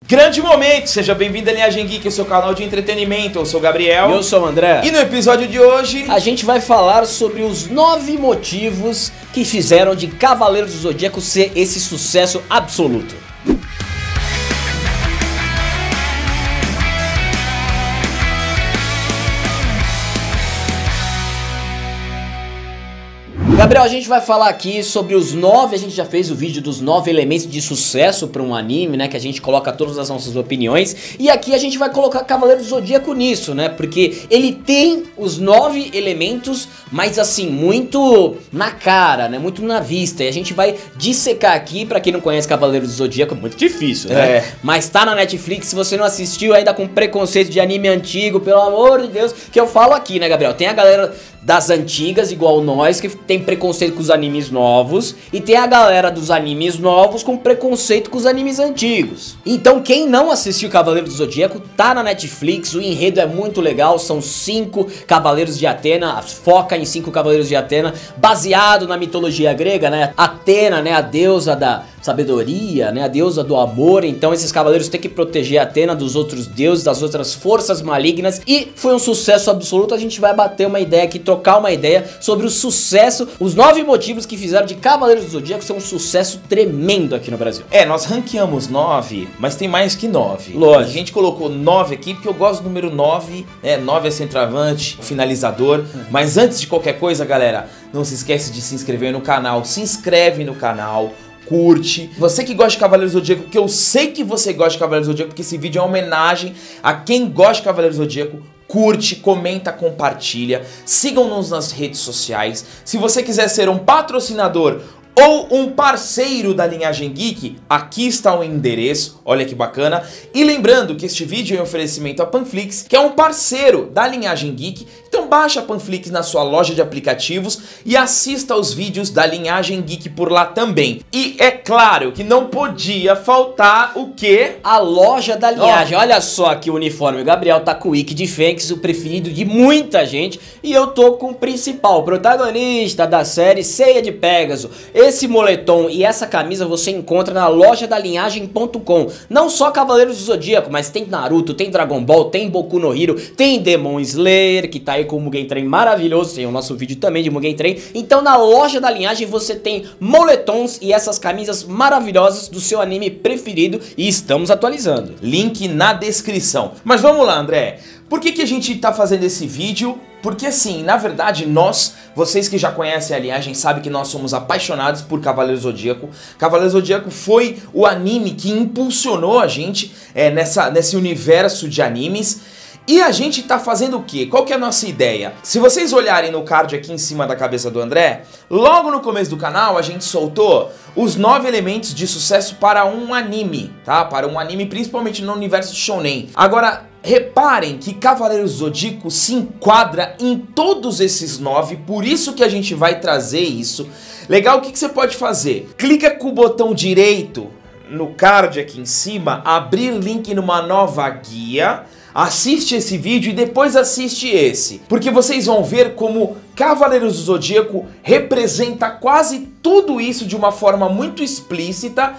Grande momento! Seja bem-vindo à Linhagem Geek, o seu canal de entretenimento. Eu sou o Gabriel. E eu sou o André. E no episódio de hoje a gente vai falar sobre os 9 motivos que fizeram de Cavaleiros do Zodíaco ser esse sucesso absoluto. Gabriel, a gente vai falar aqui sobre os 9, a gente já fez o vídeo dos 9 elementos de sucesso para um anime, né, que a gente coloca todas as nossas opiniões, e aqui a gente vai colocar Cavaleiro do Zodíaco nisso, né, porque ele tem os 9 elementos, mas assim, muito na cara, né, muito na vista, e a gente vai dissecar aqui. Pra quem não conhece Cavaleiro do Zodíaco, é muito difícil, né, mas tá na Netflix. Se você não assistiu ainda com preconceito de anime antigo, pelo amor de Deus, que eu falo aqui, né, Gabriel, tem a galera das antigas, igual nós, que tem preconceito com os animes novos, e tem a galera dos animes novos com preconceito com os animes antigos. Então quem não assistiu Cavaleiro do Zodíaco, tá na Netflix, o enredo é muito legal, são 5 Cavaleiros de Atena, foca em 5 Cavaleiros de Atena, baseado na mitologia grega, né, Atena, né, a deusa da sabedoria, né, a deusa do amor. Então esses cavaleiros têm que proteger a Atena dos outros deuses, das outras forças malignas, e foi um sucesso absoluto. A gente vai bater uma ideia aqui, trocar uma ideia sobre o sucesso, os 9 motivos que fizeram de Cavaleiros do Zodíaco ser um sucesso tremendo aqui no Brasil. Nós ranqueamos 9, mas tem mais que 9. Lógico. A gente colocou 9 aqui porque eu gosto do número 9, 9 é centroavante, finalizador. Mas antes de qualquer coisa, galera, não se esquece de se inscrever no canal, se inscreve no canal, curte. Você que gosta de Cavaleiros do Zodíaco, que eu sei que você gosta de Cavaleiros do Zodíaco, porque esse vídeo é uma homenagem a quem gosta de Cavaleiros do Zodíaco. Curte, comenta, compartilha, sigam-nos nas redes sociais. Se você quiser ser um patrocinador ou um parceiro da Linhagem Geek, aqui está o endereço, olha que bacana. E lembrando que este vídeo é um oferecimento a Panflix, que é um parceiro da Linhagem Geek. Então baixa a Panflix na sua loja de aplicativos e assista aos vídeos da Linhagem Geek por lá também. E é claro que não podia faltar o quê? A loja da Linhagem. Olha só aqui o uniforme, o Gabriel tá com o Ikki de Fênix, o preferido de muita gente, e eu tô com o principal, o protagonista da série Ceia de Pégaso. Esse moletom e essa camisa você encontra na loja da linhagem.com. Não só Cavaleiros do Zodíaco, mas tem Naruto, tem Dragon Ball, tem Boku no Hero, tem Demon Slayer, que tá aí com o Mugen Train maravilhoso, tem o nosso vídeo também de Mugen Train. Então na loja da Linhagem você tem moletons e essas camisas maravilhosas do seu anime preferido, e estamos atualizando. Link na descrição. Mas vamos lá, André. Por que a gente tá fazendo esse vídeo? Porque assim, na verdade vocês que já conhecem a Linhagem sabem que nós somos apaixonados por Cavaleiros do Zodíaco. Cavaleiros do Zodíaco foi o anime que impulsionou a gente nesse universo de animes. E a gente tá fazendo o quê? Qual que é a nossa ideia? Se vocês olharem no card aqui em cima da cabeça do André, logo no começo do canal a gente soltou os 9 elementos de sucesso para um anime, tá? Para um anime principalmente no universo shonen. Agora, reparem que Cavaleiros do Zodíaco se enquadra em todos esses 9, por isso que a gente vai trazer isso. Legal, o que você pode fazer? Clica com o botão direito no card aqui em cima, abrir link numa nova guia. Assiste esse vídeo e depois assiste esse, porque vocês vão ver como Cavaleiros do Zodíaco representa quase tudo isso de uma forma muito explícita.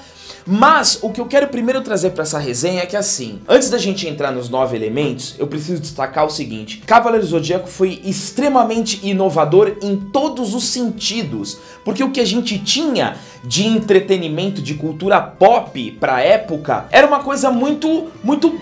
Mas o que eu quero primeiro trazer para essa resenha é que assim, antes da gente entrar nos 9 elementos, eu preciso destacar o seguinte: Cavaleiros do Zodíaco foi extremamente inovador em todos os sentidos, porque o que a gente tinha de entretenimento, de cultura pop pra época, era uma coisa muito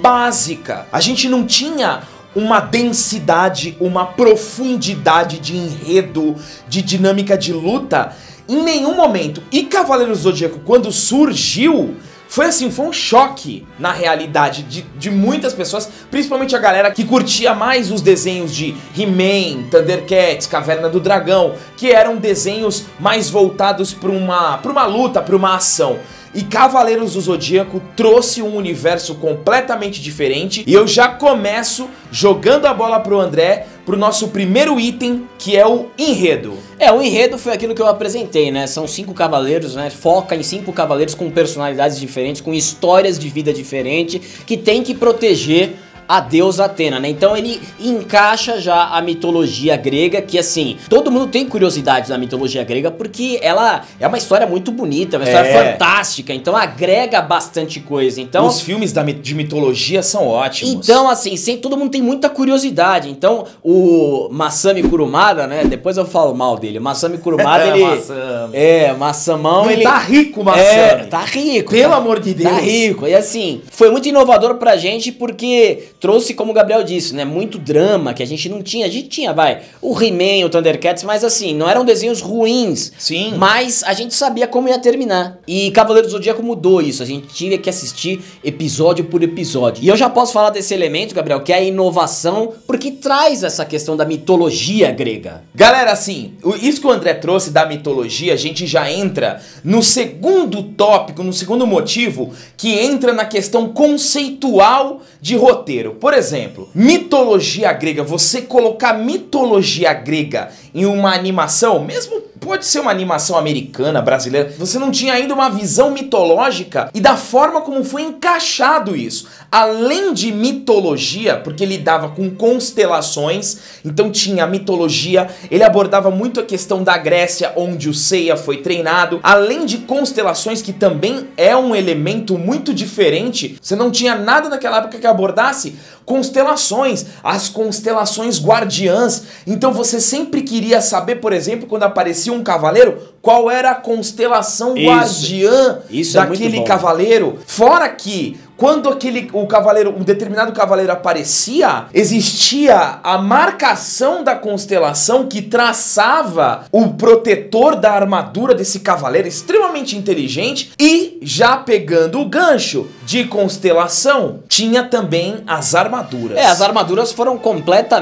básica. A gente não tinha uma densidade, uma profundidade de enredo, de dinâmica de luta em nenhum momento. E Cavaleiros do Zodíaco, quando surgiu, foi assim, foi um choque na realidade de muitas pessoas, principalmente a galera que curtia mais os desenhos de He-Man, Thundercats, Caverna do Dragão, que eram desenhos mais voltados para uma luta, para uma ação. E Cavaleiros do Zodíaco trouxe um universo completamente diferente. E eu já começo jogando a bola pro André, pro nosso primeiro item, que é o enredo. O enredo foi aquilo que eu apresentei, né? São 5 cavaleiros, né? Foca em 5 cavaleiros com personalidades diferentes, com histórias de vida diferentes, que tem que proteger a deusa Atena, né? Então ele encaixa já a mitologia grega, que assim, todo mundo tem curiosidade da mitologia grega, porque ela é uma história muito bonita, uma história fantástica, então agrega bastante coisa. Então, os filmes de mitologia são ótimos. Então, assim, todo mundo tem muita curiosidade. Então, o Masami Kurumada, né? Depois eu falo mal dele. O Masami Kurumada, ele... Massamão, ele... Tá rico, Masami. Tá rico. Pelo amor de Deus. Tá rico. E assim, foi muito inovador pra gente, porque trouxe, como o Gabriel disse, né? Muito drama que a gente não tinha. A gente tinha, o He-Man, o Thundercats, mas assim, não eram desenhos ruins. Sim. Mas a gente sabia como ia terminar. E Cavaleiro do Zodíaco mudou isso. A gente tinha que assistir episódio por episódio. E eu já posso falar desse elemento, Gabriel, que é a inovação, porque traz essa questão da mitologia grega. Galera, assim, isso que o André trouxe da mitologia, a gente já entra no segundo tópico, no segundo motivo, que entra na questão conceitual de roteiro. Por exemplo, mitologia grega, você colocar mitologia grega em uma animação, mesmo pode ser uma animação americana, brasileira, você não tinha ainda uma visão mitológica e da forma como foi encaixado isso. Além de mitologia, porque ele lidava com constelações, então tinha a mitologia, ele abordava muito a questão da Grécia, onde o Seiya foi treinado, além de constelações, que também é um elemento muito diferente, você não tinha nada naquela época que abordasse constelações, as constelações guardiãs. Então você sempre queria saber, por exemplo, quando aparecia um cavaleiro, qual era a constelação guardiã daquele cavaleiro. Fora que quando um determinado cavaleiro aparecia, existia a marcação da constelação que traçava o protetor da armadura desse cavaleiro, extremamente inteligente. E já pegando o gancho de constelação, tinha também as armaduras. As armaduras foram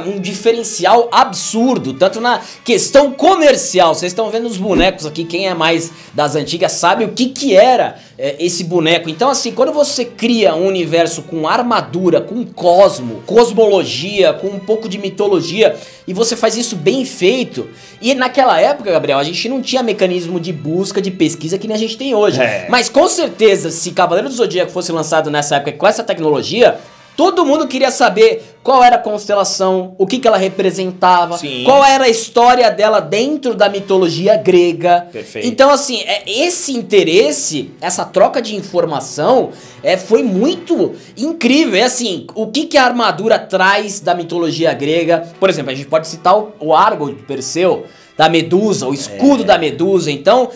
um diferencial absurdo, tanto na questão comercial. Vocês estão vendo os bonecos aqui, quem é mais das antigas sabe o que era esse boneco. Então assim, quando você cria um universo com armadura, com cosmologia, com um pouco de mitologia, e você faz isso bem feito, e naquela época, Gabriel, a gente não tinha mecanismo de busca, de pesquisa que nem a gente tem hoje. Mas com certeza, se Cavaleiro do Zodíaco fosse lançado nessa época com essa tecnologia, todo mundo queria saber qual era a constelação, o que ela representava, qual era a história dela dentro da mitologia grega. Perfeito. Então assim, esse interesse, essa troca de informação foi muito incrível. É assim, o que a armadura traz da mitologia grega? Por exemplo, a gente pode citar o Argo de Perseu, da Medusa, o escudo da Medusa. Então,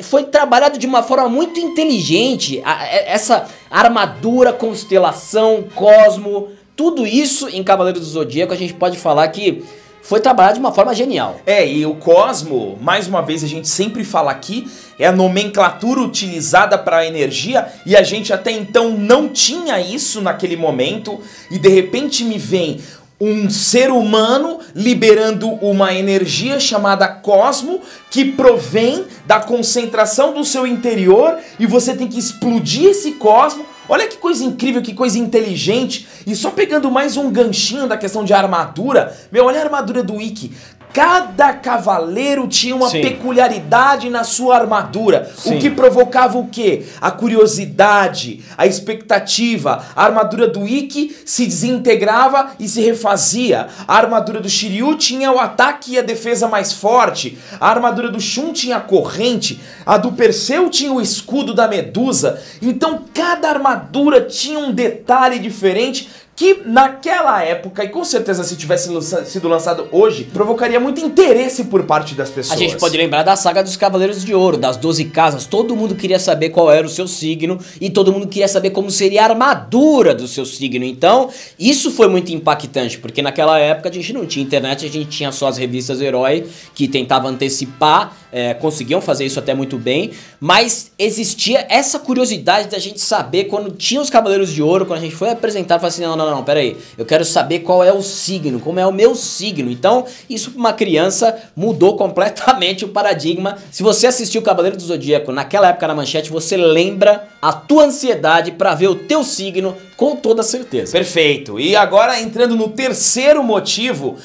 foi trabalhado de uma forma muito inteligente, essa armadura, constelação, cosmo, tudo isso em Cavaleiro do Zodíaco a gente pode falar que foi trabalhado de uma forma genial. E o cosmo, mais uma vez a gente sempre fala aqui, é a nomenclatura utilizada para a energia, e a gente até então não tinha isso naquele momento, e de repente me vem um ser humano liberando uma energia chamada cosmo, que provém da concentração do seu interior, e você tem que explodir esse cosmo. Olha que coisa incrível, que coisa inteligente. E só pegando mais um ganchinho da questão de armadura, olha a armadura do Ikki. Cada cavaleiro tinha uma peculiaridade na sua armadura. O que provocava o quê? A curiosidade, a expectativa. A armadura do Ikki se desintegrava e se refazia. A armadura do Shiryu tinha o ataque e a defesa mais forte. A armadura do Shun tinha a corrente. A do Perseu tinha o escudo da Medusa. Então cada armadura tinha um detalhe diferente, que naquela época, e com certeza se tivesse sido lançado hoje, provocaria muito interesse por parte das pessoas. A gente pode lembrar da saga dos Cavaleiros de Ouro, das 12 casas. Todo mundo queria saber qual era o seu signo, e todo mundo queria saber como seria a armadura do seu signo. Então, isso foi muito impactante, porque naquela época a gente não tinha internet, a gente tinha só as revistas Herói, que tentavam antecipar, conseguiam fazer isso até muito bem, mas existia essa curiosidade da gente saber, quando tinha os Cavaleiros de Ouro, quando a gente foi apresentar, falou assim, não, pera aí, eu quero saber qual é o signo, como é o meu signo. Então, isso para uma criança mudou completamente o paradigma. Se você assistiu o Cavaleiro do Zodíaco naquela época na manchete, você lembra a tua ansiedade para ver o teu signo com toda certeza. Perfeito. E agora, entrando no terceiro motivo,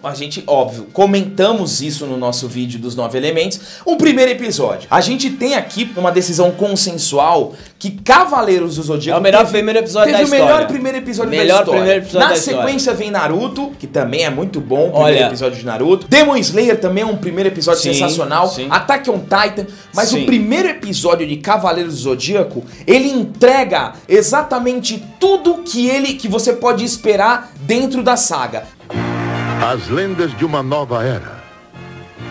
a gente, óbvio, comentamos isso no nosso vídeo dos 9 elementos, o primeiro episódio. A gente tem aqui uma decisão consensual que Cavaleiros do Zodíaco é o melhor primeiro episódio da história. Teve o melhor primeiro episódio episódio da história. Primeiro episódio Na da história. sequência vem Naruto, que também é muito bom, o Olha. primeiro episódio de Naruto. Demon Slayer também é um primeiro episódio Sim, sensacional. sim. Attack on Titan. Mas Sim. o primeiro episódio de Cavaleiros do Zodíaco, ele entrega exatamente tudo que você pode esperar dentro da saga. As lendas de uma nova era.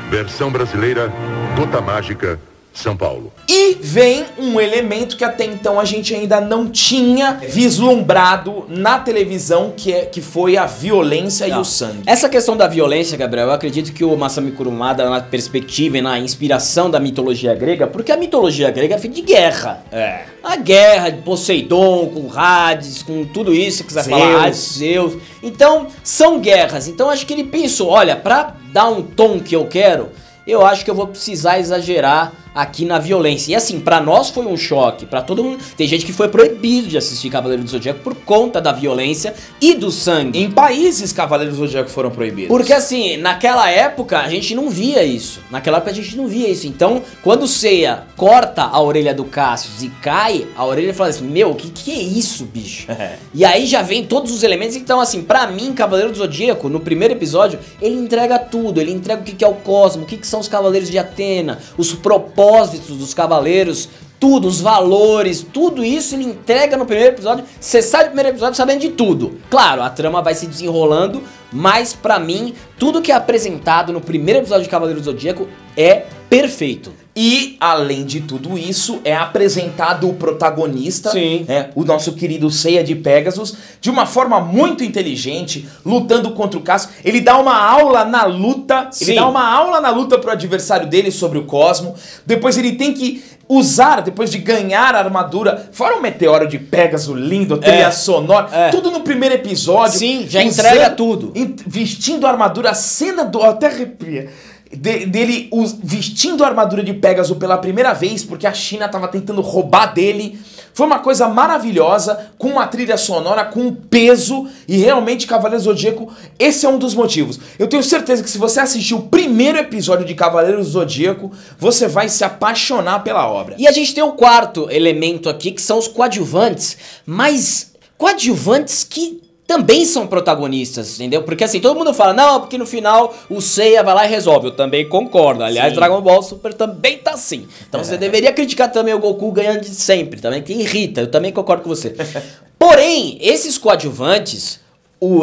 Versão brasileira, Gota Mágica, São Paulo. E vem um elemento que até então a gente ainda não tinha vislumbrado na televisão, que foi a violência e o sangue. Essa questão da violência, Gabriel, eu acredito que o Masami Kurumada, na perspectiva e na inspiração da mitologia grega, porque a mitologia grega é feita de guerra. É. A guerra de Poseidon, com Hades, com tudo isso que você vai falar, Hades, Zeus. Então, são guerras. Então, acho que ele pensou, olha, pra dar um tom que eu quero, eu acho que eu vou precisar exagerar aqui na violência. E assim, pra nós foi um choque, pra todo mundo. Tem gente que foi proibido de assistir Cavaleiro do Zodíaco por conta da violência e do sangue. Em países, Cavaleiros do Zodíaco foram proibidos. Porque assim, naquela época a gente não via isso. Naquela época a gente não via isso. Então, quando o Seiya corta a orelha do Cassius e cai, a orelha fala assim, meu, que é isso, bicho? E aí já vem todos os elementos. Então assim, pra mim, Cavaleiro do Zodíaco, no primeiro episódio, ele entrega tudo. Ele entrega o que é o cosmo, o que são os Cavaleiros de Atena, os propósitos dos cavaleiros, tudo, os valores, tudo isso ele entrega no primeiro episódio. Você sai do primeiro episódio sabendo de tudo. Claro, a trama vai se desenrolando, mas pra mim, tudo que é apresentado no primeiro episódio de Cavaleiro do Zodíaco é perfeito. E, além de tudo isso, é apresentado o protagonista, o nosso querido Seiya de Pegasus, de uma forma muito inteligente, lutando contra o Cassius. Ele dá uma aula na luta, pro adversário dele sobre o Cosmo. Depois ele tem que usar, depois de ganhar a armadura, fora o meteoro de Pegasus lindo, trilha sonora, tudo no primeiro episódio. Sim, já entrega tudo. Vestindo a armadura, a cena do... até arrepia. Dele vestindo a armadura de Pegasus pela primeira vez, porque a China tava tentando roubar dele. Foi uma coisa maravilhosa, com uma trilha sonora, com um peso, e realmente Cavaleiros do Zodíaco, esse é um dos motivos. Eu tenho certeza que se você assistir o primeiro episódio de Cavaleiros do Zodíaco, você vai se apaixonar pela obra. E a gente tem o quarto elemento aqui, que são os coadjuvantes, mas coadjuvantes que também são protagonistas, entendeu? Porque assim, todo mundo fala, não, porque no final o Seiya vai lá e resolve. Eu também concordo. Aliás, Dragon Ball Super também tá assim. Então você deveria criticar também o Goku ganhando de sempre, também, que irrita. Eu também concordo com você. Porém, esses coadjuvantes...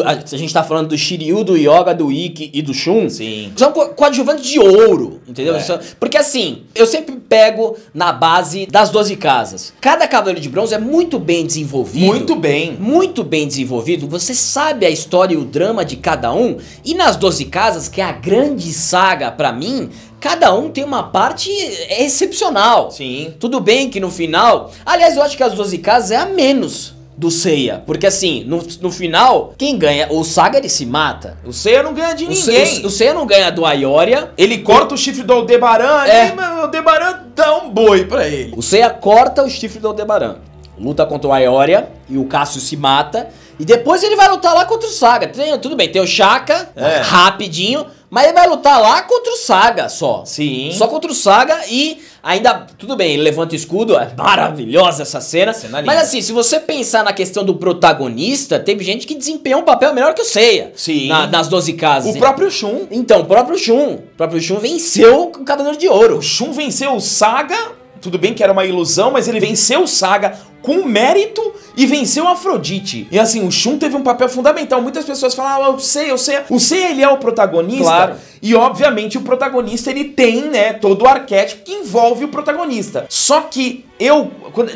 a gente tá falando do Shiryu, do Yoga, do Ikki e do Shun. Sim. São coadjuvantes de ouro, entendeu? Porque assim, eu sempre pego na base das 12 casas. Cada Cavaleiro de Bronze é muito bem desenvolvido. Muito bem. Muito bem desenvolvido. Você sabe a história e o drama de cada um. E nas 12 casas, que é a grande saga pra mim... Cada um tem uma parte excepcional. Sim. Tudo bem que no final... Aliás, eu acho que as 12 casas é a menos do Seiya. Porque assim, no final, quem ganha? O Saga, ele se mata. O Seiya não ganha de ninguém. O Seiya não ganha do Aioria. Ele corta o chifre do Aldebaran e o Aldebaran dá um boi pra ele. O Seiya corta o chifre do Aldebaran. Luta contra o Aioria e o Cassius se mata. E depois ele vai lutar lá contra o Saga. Tudo bem, tem o Shaka, rapidinho... Mas ele vai lutar lá contra o Saga só. Sim. Só contra o Saga e ainda... Tudo bem, ele levanta o escudo, é maravilhosa essa cena. Mas assim, se você pensar na questão do protagonista, teve gente que desempenhou um papel melhor que o Seiya. Sim. Nas 12 casas. O próprio Shun. Então, o próprio Shun. O próprio Shun venceu o Cavaleiro de Ouro. O Shun venceu o Saga, tudo bem que era uma ilusão, mas ele venceu o Saga com mérito e venceu a Afrodite. E assim, o Shun teve um papel fundamental. Muitas pessoas falam, o Seiya, ele é o protagonista. Claro. E obviamente o protagonista, ele tem, né, todo o arquétipo que envolve o protagonista. Só que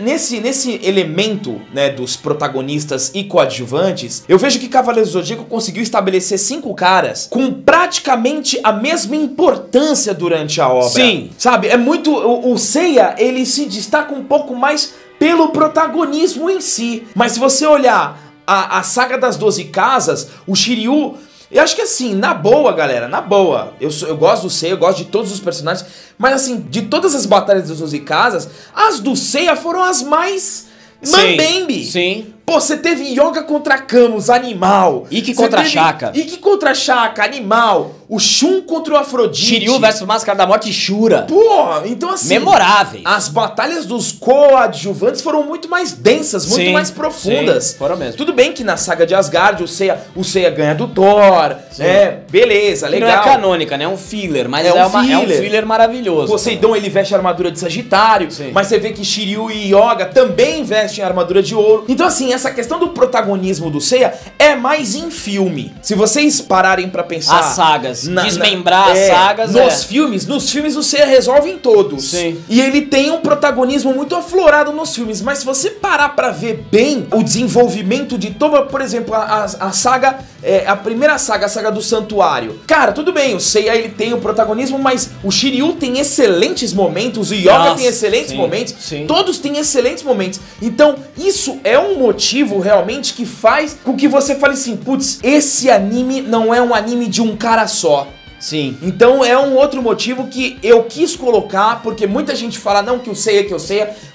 nesse elemento, né, dos protagonistas e coadjuvantes, eu vejo que Cavaleiros do Zodíaco conseguiu estabelecer 5 caras com praticamente a mesma importância durante a obra. Sim. Sabe, é muito... O Seiya, ele se destaca um pouco mais pelo protagonismo em si. Mas se você olhar a saga das 12 casas, o Shiryu... Eu acho que assim, na boa, galera, na boa, eu gosto do Seiya, eu gosto de todos os personagens, mas assim, de todas as batalhas das 12 casas, as do Seiya foram as mais mambembe. Sim. Pô, você teve Yoga contra Camus, animal. Ikki contra Shaka. Ikki contra Shaka, animal. O Shun contra o Afrodite. Shiryu versus Máscara da Morte e Shura. Pô, então assim... memoráveis. As batalhas dos coadjuvantes foram muito mais densas, muito mais profundas. Sim, foram mesmo. Tudo bem que na saga de Asgard o Seiya ganha do Thor, beleza, legal. Não é canônica, né? É um filler, mas é um filler maravilhoso. Poseidon, ele veste a armadura de Sagitário, mas você vê que Shiryu e Yoga também vestem a armadura de ouro. Então assim, essa questão do protagonismo do Seiya é mais em filme. Se vocês pararem pra pensar... as sagas. Desmembrar as sagas. Nos filmes o Seiya resolve em todos. Sim. E ele tem um protagonismo muito aflorado nos filmes. Mas se você parar pra ver bem o desenvolvimento de toda, por exemplo, a saga, a primeira saga, a saga do Santuário. Cara, tudo bem, o Seiya ele tem o protagonismo, mas o Shiryu tem excelentes momentos, o Yoga tem excelentes momentos, todos têm excelentes momentos. Então, isso é um motivo realmente que faz com que você fale assim, putz, esse anime não é um anime de um cara só. Sim. Então é um outro motivo que eu quis colocar, porque muita gente fala, não, que eu sei,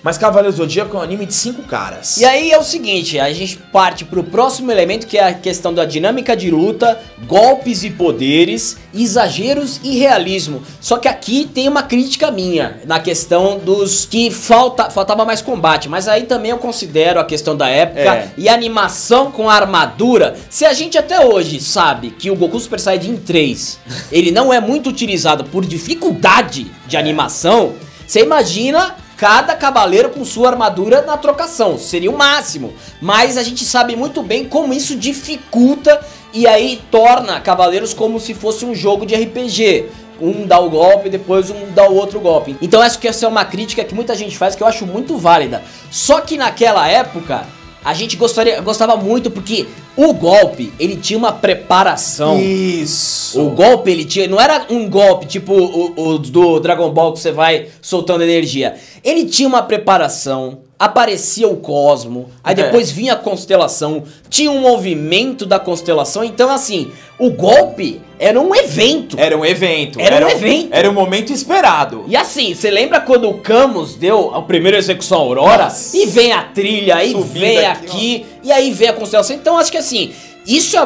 mas Cavaleiros do Zodíaco é um anime de 5 caras. E aí é o seguinte, a gente parte pro próximo elemento, que é a questão da dinâmica de luta, golpes e poderes, exageros e realismo. Só que aqui tem uma crítica minha, na questão dos que faltava mais combate, mas aí também eu considero a questão da época e a animação com a armadura. Se a gente até hoje sabe que o Goku Super Saiyajin 3... ele não é muito utilizado por dificuldade de animação, você imagina cada cavaleiro com sua armadura na trocação, seria o máximo. Mas a gente sabe muito bem como isso dificulta e aí torna cavaleiros como se fosse um jogo de RPG. Um dá o golpe, depois um dá o outro golpe. Então acho que essa é uma crítica que muita gente faz, que eu acho muito válida. Só que naquela época... a gente gostava muito porque o golpe, ele tinha uma preparação. Isso. O golpe, ele tinha... não era um golpe tipo o do Dragon Ball que você vai soltando energia. Ele tinha uma preparação, aparecia o cosmo, aí depois vinha a constelação, tinha um movimento da constelação. Então assim, o golpe era um evento. Era um evento. Era um momento esperado. E assim, você lembra quando o Camus deu a primeira execução Aurora? Nossa. E vem a trilha, aí subindo vem aqui, e aí vem a constelação. Então acho que assim, isso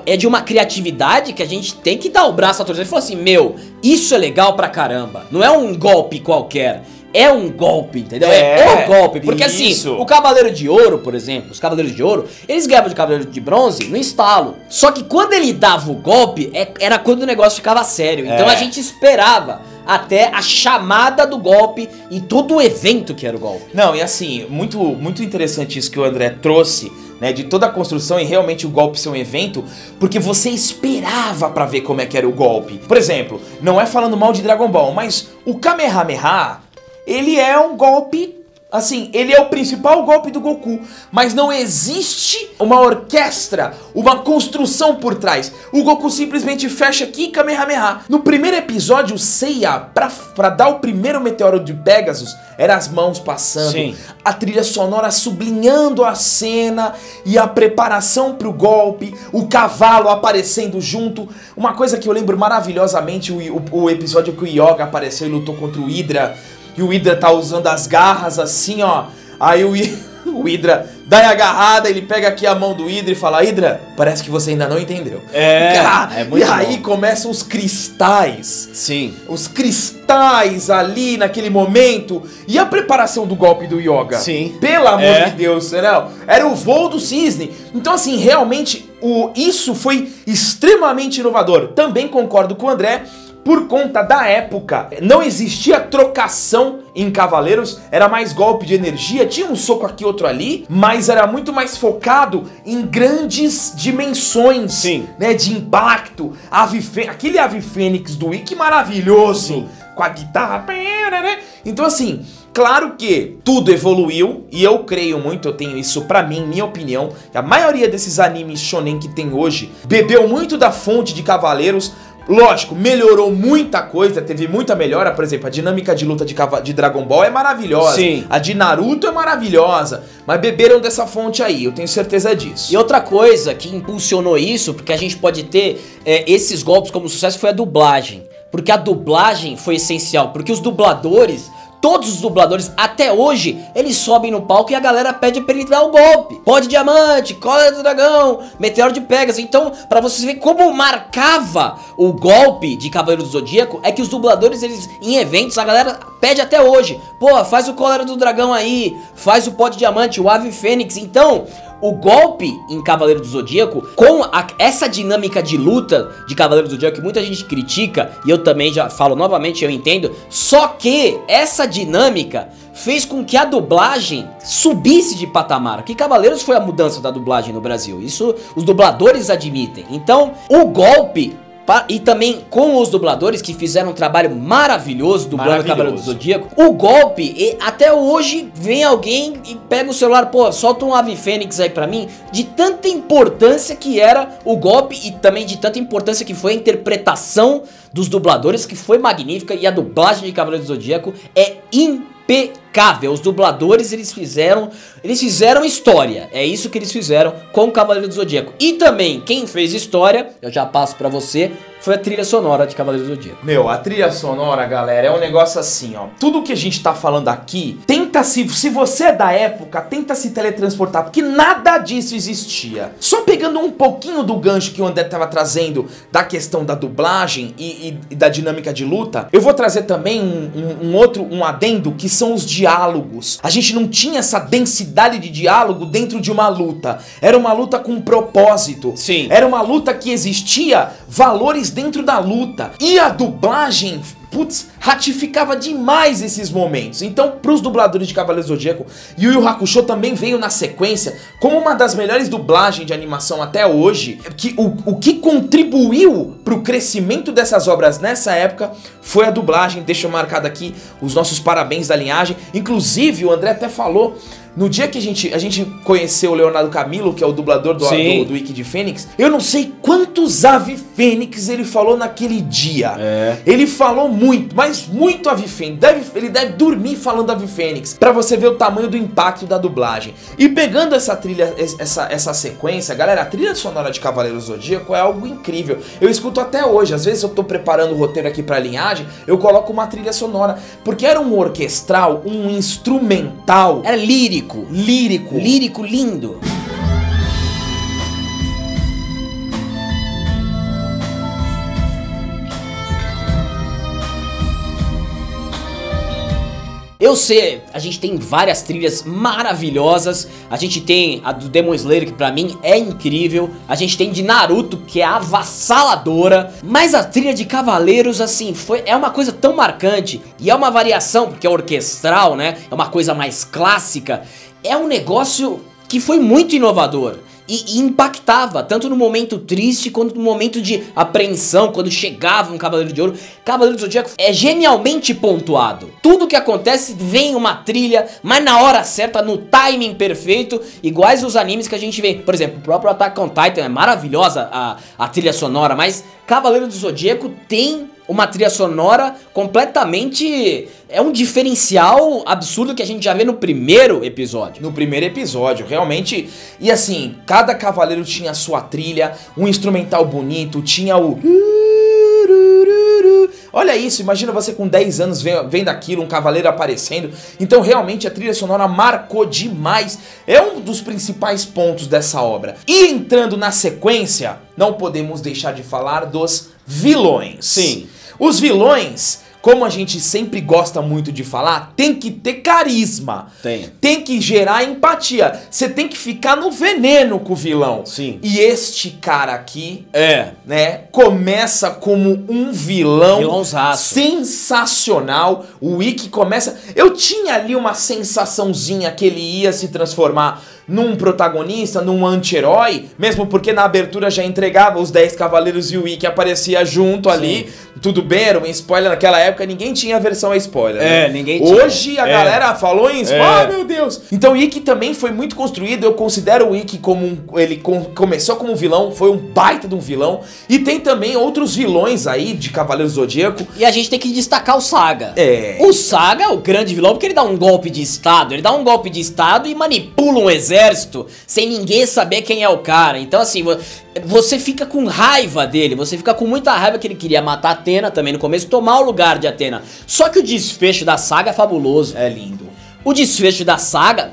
é de uma criatividade que a gente tem que dar o braço a torcer. Ele falou assim, meu, isso é legal pra caramba. Não é um golpe qualquer. É um golpe, entendeu? É o golpe. Porque assim, o Cavaleiro de Ouro, por exemplo, os Cavaleiros de Ouro, eles ganhavam de Cavaleiro de Bronze no instalo. Só que quando ele dava o golpe, era quando o negócio ficava sério. Então a gente esperava até a chamada do golpe e todo o evento que era o golpe. Não, e assim, muito interessante isso que o André trouxe, né, de toda a construção e realmente o golpe ser um evento, porque você esperava pra ver como é que era o golpe. Por exemplo, não é falando mal de Dragon Ball, mas o Kamehameha, ele é um golpe, assim, ele é o principal golpe do Goku, mas não existe uma orquestra, uma construção por trás. O Goku simplesmente fecha aqui e Kamehameha. No primeiro episódio, o Seiya, pra dar o primeiro meteoro de Pegasus, era as mãos passando, a trilha sonora sublinhando a cena e a preparação pro golpe, o cavalo aparecendo junto. Uma coisa que eu lembro maravilhosamente, o episódio que o Yoga apareceu e lutou contra o Hydra, e o Hydra tá usando as garras assim, ó. Aí o Hydra dá a agarrada, ele pega aqui a mão do Hydra e fala, Hydra, parece que você ainda não entendeu. É muito E aí começam os cristais. Sim. Os cristais ali naquele momento. E a preparação do golpe do Yoga. Sim. Pelo amor de Deus, não. Era o voo do cisne. Então assim, realmente, isso foi extremamente inovador. Também concordo com o André. Por conta da época, não existia trocação em Cavaleiros, era mais golpe de energia, tinha um soco aqui, outro ali, mas era muito mais focado em grandes dimensões, né, de impacto. Aquele Ave Fênix do Ikki maravilhoso, com a guitarra, então assim, claro que tudo evoluiu, e eu creio muito, eu tenho isso pra mim, minha opinião, que a maioria desses animes shonen que tem hoje, bebeu muito da fonte de Cavaleiros. Lógico, melhorou muita coisa, teve muita melhora. Por exemplo, a dinâmica de luta de Dragon Ball é maravilhosa. A de Naruto é maravilhosa. Mas beberam dessa fonte aí, eu tenho certeza disso. E outra coisa que impulsionou isso, porque a gente pode ter esses golpes como sucesso, foi a dublagem. Porque a dublagem foi essencial, porque os dubladores todos os dubladores, até hoje, eles sobem no palco e a galera pede pra ele dar o golpe. Pó de diamante, cólera do dragão, meteoro de Pegasus. Então, pra você ver como marcava o golpe de Cavaleiro do Zodíaco, é que os dubladores, eles, em eventos, a galera pede até hoje. Pô, faz o cólera do dragão aí, faz o pó de diamante, o ave fênix. Então, o golpe em Cavaleiro do Zodíaco, com essa dinâmica de luta de Cavaleiro do Zodíaco que muita gente critica, e eu também já falo novamente, eu entendo, só que essa dinâmica fez com que a dublagem subisse de patamar, que Cavaleiros foi a mudança da dublagem no Brasil, isso os dubladores admitem. Então, o golpe... E também com os dubladores que fizeram um trabalho maravilhoso dublando Cavaleiro do Zodíaco. O golpe, até hoje vem alguém e pega o celular, pô, solta um ave fênix aí pra mim. De tanta importância que era o golpe e também de tanta importância que foi a interpretação dos dubladores, que foi magnífica. E a dublagem de Cavaleiro do Zodíaco é impecável. Os dubladores, eles fizeram história. É isso que eles fizeram com o Cavaleiro do Zodíaco. E também, quem fez história, eu já passo pra você, foi a trilha sonora de Cavaleiro do Zodíaco. Meu, a trilha sonora, galera, é um negócio assim, ó. Tudo que a gente tá falando aqui, se você é da época, tenta se teletransportar, porque nada disso existia. Só pegando um pouquinho do gancho que o André tava trazendo da questão da dublagem e da dinâmica de luta, eu vou trazer também um adendo, que são os diálogos. A gente não tinha essa densidade de diálogo dentro de uma luta. Era uma luta com propósito. Sim. Era uma luta que existia valores dentro da luta. E a dublagem, putz, ratificava demais esses momentos. Então, pros dubladores de Cavaleiro do Zodíaco, Yu Yu Hakusho também veio na sequência como uma das melhores dublagens de animação até hoje. O que contribuiu pro crescimento dessas obras nessa época foi a dublagem. Deixa eu marcar aqui os nossos parabéns da linhagem. Inclusive, o André até falou... No dia que a gente conheceu o Leonardo Camilo, que é o dublador do Wiki de Fênix, eu não sei quantos Ave Fênix ele falou naquele dia. Ele falou muito, mas muito Ave Fênix. Ele deve dormir falando Ave Fênix, pra você ver o tamanho do impacto da dublagem. E pegando essa trilha, essa sequência, galera, a trilha sonora de Cavaleiro do Zodíaco é algo incrível. Eu escuto até hoje, às vezes eu tô preparando o roteiro aqui pra linhagem, eu coloco uma trilha sonora, porque era um orquestral, um instrumental. Era lírico. Lírico lindo. Eu sei, a gente tem várias trilhas maravilhosas. A gente tem a do Demon Slayer, que pra mim é incrível. A gente tem de Naruto, que é avassaladora. Mas a trilha de Cavaleiros, assim, é uma coisa tão marcante. E é uma variação, porque é orquestral, né? É uma coisa mais clássica. É um negócio que foi muito inovador. E impactava, tanto no momento triste quanto no momento de apreensão, quando chegava um Cavaleiro de Ouro. Cavaleiro do Zodíaco é genialmente pontuado. Tudo que acontece vem uma trilha, mas na hora certa, no timing perfeito, iguais os animes que a gente vê. Por exemplo, o próprio Attack on Titan é maravilhosa a trilha sonora, mas Cavaleiro do Zodíaco tem uma trilha sonora completamente... É um diferencial absurdo que a gente já vê no primeiro episódio. No primeiro episódio, realmente. E assim, cada cavaleiro tinha a sua trilha, um instrumental bonito, tinha o... Olha isso, imagina você com 10 anos vendo aquilo, um cavaleiro aparecendo. Então realmente a trilha sonora marcou demais. É um dos principais pontos dessa obra. E entrando na sequência, não podemos deixar de falar dos vilões. Sim. Os vilões, como a gente sempre gosta muito de falar, tem que ter carisma. Tem que gerar empatia. Você tem que ficar no veneno com o vilão. Sim. E este cara aqui, né, começa como um vilãozaço. Sensacional. O Ikki começa... Eu tinha ali uma sensaçãozinha que ele ia se transformar num protagonista, num anti-herói, mesmo porque na abertura já entregava os 10 cavaleiros e o Ikki aparecia junto ali. Tudo bem, era um spoiler naquela época, ninguém tinha a versão a spoiler. Ninguém tinha. Hoje a galera falou em spoiler, meu Deus. Então o Ikki também foi muito construído, eu considero o Ikki como ele começou como um vilão, foi um baita de um vilão. E tem também outros vilões aí de Cavaleiros do Zodíaco. E a gente tem que destacar o Saga. O Saga é o grande vilão porque ele dá um golpe de estado, e manipula um exército exército, sem ninguém saber quem é o cara. Então assim, você fica com raiva dele, você fica com muita raiva que ele queria matar Athena também no começo, tomar o lugar de Athena. Só que o desfecho da saga é fabuloso. É lindo. O desfecho da saga,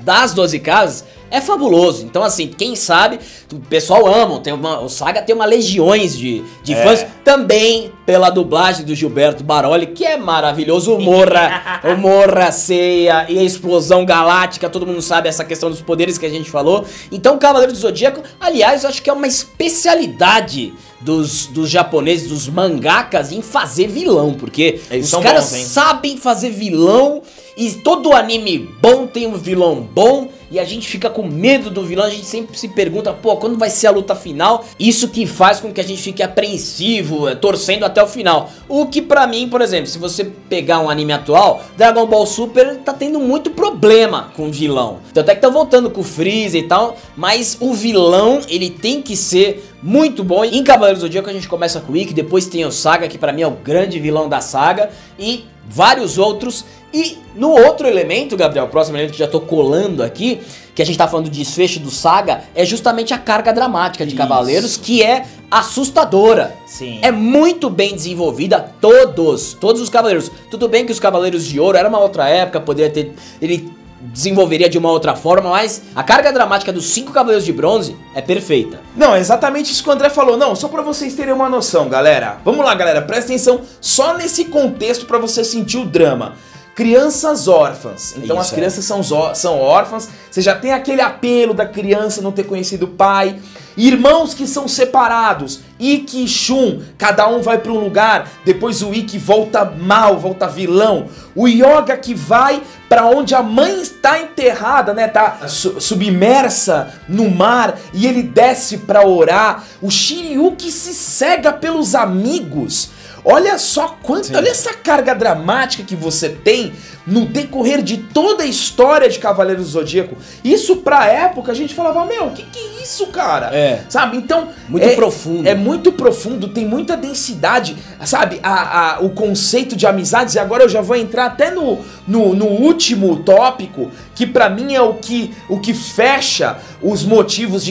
das 12 casas, é fabuloso. Então assim, quem sabe, o pessoal ama, o Saga tem uma legiões de fãs, também pela dublagem do Gilberto Baroli, que é maravilhoso. O Morra, Ceia e a explosão galáctica, todo mundo sabe essa questão dos poderes que a gente falou. Então Cavaleiro do Zodíaco, aliás, eu acho que é uma especialidade dos japoneses, dos mangakas, em fazer vilão, porque eles os caras sabem fazer vilão. E todo anime bom tem um vilão bom, e a gente fica com medo do vilão, a gente sempre se pergunta, pô, quando vai ser a luta final? Isso que faz com que a gente fique apreensivo, torcendo até o final. O que pra mim, por exemplo, se você pegar um anime atual, Dragon Ball Super tá tendo muito problema com o vilão. Tanto é que tá voltando com o Freeza e tal, mas o vilão, ele tem que ser muito bom. Em Cavaleiros do Zodíaco a gente começa com o Ikki, depois tem o Saga, que pra mim é o grande vilão da saga, e vários outros. E no outro elemento, Gabriel, o próximo elemento que já tô colando aqui, que a gente tá falando do desfecho do Saga, é justamente a carga dramática de Cavaleiros, que é assustadora. Sim. É muito bem desenvolvida, todos os Cavaleiros. Tudo bem que os Cavaleiros de Ouro era uma outra época, poderia ter... ele desenvolveria de uma outra forma, mas a carga dramática dos 5 Cavaleiros de Bronze é perfeita. Não, é exatamente isso que o André falou. Não, só pra vocês terem uma noção, galera. Vamos lá, galera, presta atenção só nesse contexto pra você sentir o drama. Crianças órfãs. Então as crianças são órfãs. Você já tem aquele apelo da criança não ter conhecido o pai. Irmãos que são separados. Ikki e Shun, cada um vai para um lugar. Depois o Ikki volta mal, volta vilão. O Yoga que vai para onde a mãe está enterrada, né? Tá submersa no mar e ele desce para orar. O Shiryu que se cega pelos amigos. Olha só olha essa carga dramática que você tem no decorrer de toda a história de Cavaleiros do Zodíaco. Isso pra época a gente falava, meu, que é isso, cara? Sabe? Então... muito profundo. É muito profundo, tem muita densidade, sabe? O conceito de amizades, e agora eu já vou entrar até no último tópico, que pra mim é o que fecha os motivos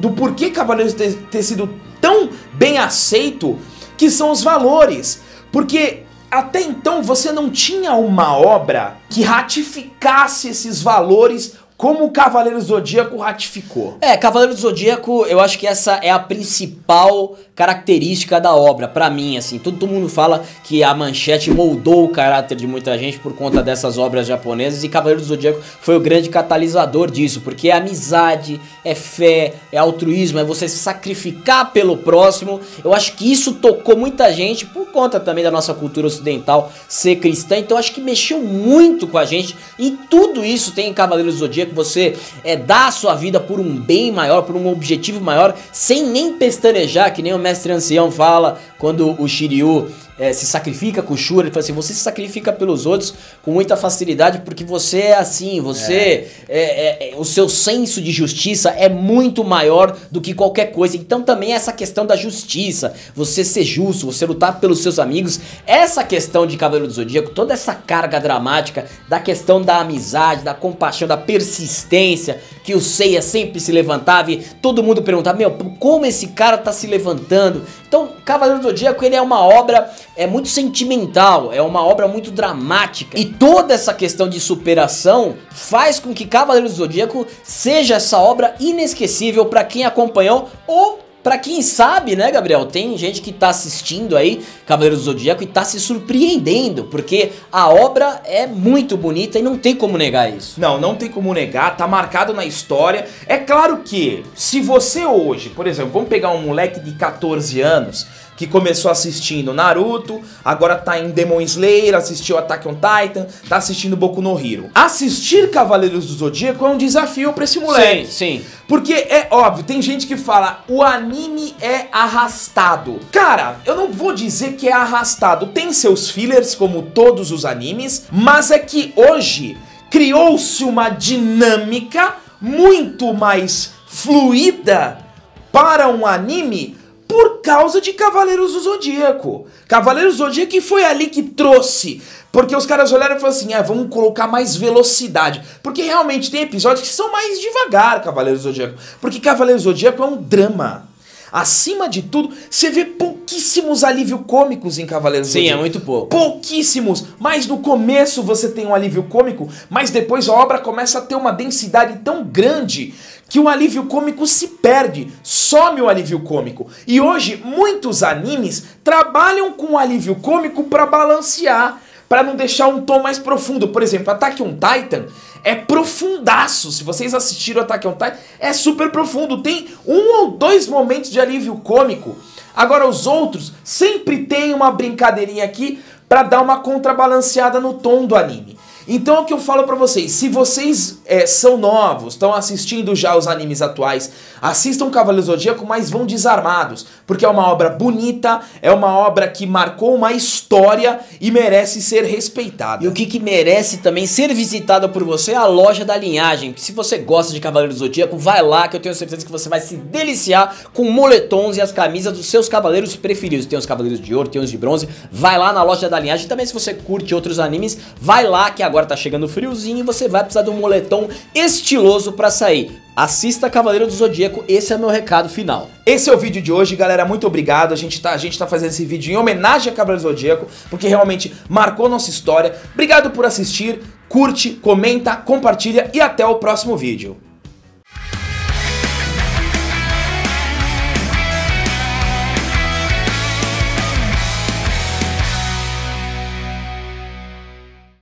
do porquê Cavaleiros ter sido tão bem aceito, que são os valores, porque até então você não tinha uma obra que ratificasse esses valores como o Cavaleiro do Zodíaco ratificou. Cavaleiro do Zodíaco, eu acho que essa é a principal característica da obra, pra mim, assim. Todo mundo fala que a Manchete moldou o caráter de muita gente por conta dessas obras japonesas, e Cavaleiro do Zodíaco foi o grande catalisador disso, porque é amizade, é fé, é altruísmo, é você se sacrificar pelo próximo. Eu acho que isso tocou muita gente por conta também da nossa cultura ocidental ser cristã, então acho que mexeu muito com a gente, e tudo isso tem em Cavaleiro do Zodíaco. Você dá a sua vida por um bem maior, por um objetivo maior, sem nem pestanejar, que nem o mestre ancião fala quando o Shiryu se sacrifica com o Shura. Ele fala assim, você se sacrifica pelos outros com muita facilidade porque você é assim, você o seu senso de justiça é muito maior do que qualquer coisa. Então também essa questão da justiça, você ser justo, você lutar pelos seus amigos, essa questão de Cavaleiro do Zodíaco, toda essa carga dramática da questão da amizade, da compaixão, da persistência, que o Seiya sempre se levantava e todo mundo perguntava, meu, como esse cara tá se levantando? Então Cavaleiro do Zodíaco, ele é uma obra muito sentimental, é uma obra muito dramática, e toda essa questão de superação faz com que Cavaleiro do Zodíaco seja essa obra inesquecível pra quem acompanhou, ou pra quem sabe, né, Gabriel? Tem gente que tá assistindo aí Cavaleiro do Zodíaco e tá se surpreendendo, porque a obra é muito bonita e não tem como negar isso. Não tem como negar, tá marcado na história. É claro que, se você hoje, por exemplo, vamos pegar um moleque de 14 anos que começou assistindo Naruto, agora tá em Demon Slayer, assistiu Attack on Titan, tá assistindo Boku no Hero. Assistir Cavaleiros do Zodíaco é um desafio pra esse moleque. Sim. Porque é óbvio, tem gente que fala, o anime é arrastado. Cara, eu não vou dizer que é arrastado. Tem seus fillers, como todos os animes, mas é que hoje criou-se uma dinâmica muito mais fluida para um anime, por causa de Cavaleiros do Zodíaco. Cavaleiros do Zodíaco que foi ali que trouxe. Porque os caras olharam e falaram assim, vamos colocar mais velocidade. Porque realmente tem episódios que são mais devagar, Cavaleiros do Zodíaco. Porque Cavaleiros do Zodíaco é um drama. Acima de tudo, você vê pouquíssimos alívio cômicos em Cavaleiros do Zodíaco. Sim, é muito pouco. Pouquíssimos. Mas no começo você tem um alívio cômico, mas depois a obra começa a ter uma densidade tão grande que o alívio cômico se perde, some o alívio cômico. E hoje muitos animes trabalham com o alívio cômico para balancear, para não deixar um tom mais profundo. Por exemplo, Attack on Titan é profundaço. Se vocês assistiram Attack on Titan, é super profundo. Tem 1 ou 2 momentos de alívio cômico. Agora os outros sempre tem uma brincadeirinha aqui para dar uma contrabalanceada no tom do anime. Então é o que eu falo pra vocês, se vocês são novos, estão assistindo já os animes atuais, assistam Cavaleiros do Zodíaco, mas vão desarmados, porque é uma obra bonita, é uma obra que marcou uma história e merece ser respeitada. E o que merece também ser visitada por você é a loja da linhagem, que se você gosta de Cavaleiros do Zodíaco, vai lá que eu tenho certeza que você vai se deliciar com moletons e as camisas dos seus cavaleiros preferidos. Tem os Cavaleiros de Ouro, tem os de Bronze, vai lá na loja da linhagem. Também se você curte outros animes, vai lá que agora tá chegando o friozinho e você vai precisar de um moletom estiloso pra sair. Assista Cavaleiro do Zodíaco, esse é meu recado final. Esse é o vídeo de hoje, galera, muito obrigado. A gente tá fazendo esse vídeo em homenagem a Cavaleiro do Zodíaco, porque realmente marcou nossa história. Obrigado por assistir, curte, comenta, compartilha e até o próximo vídeo.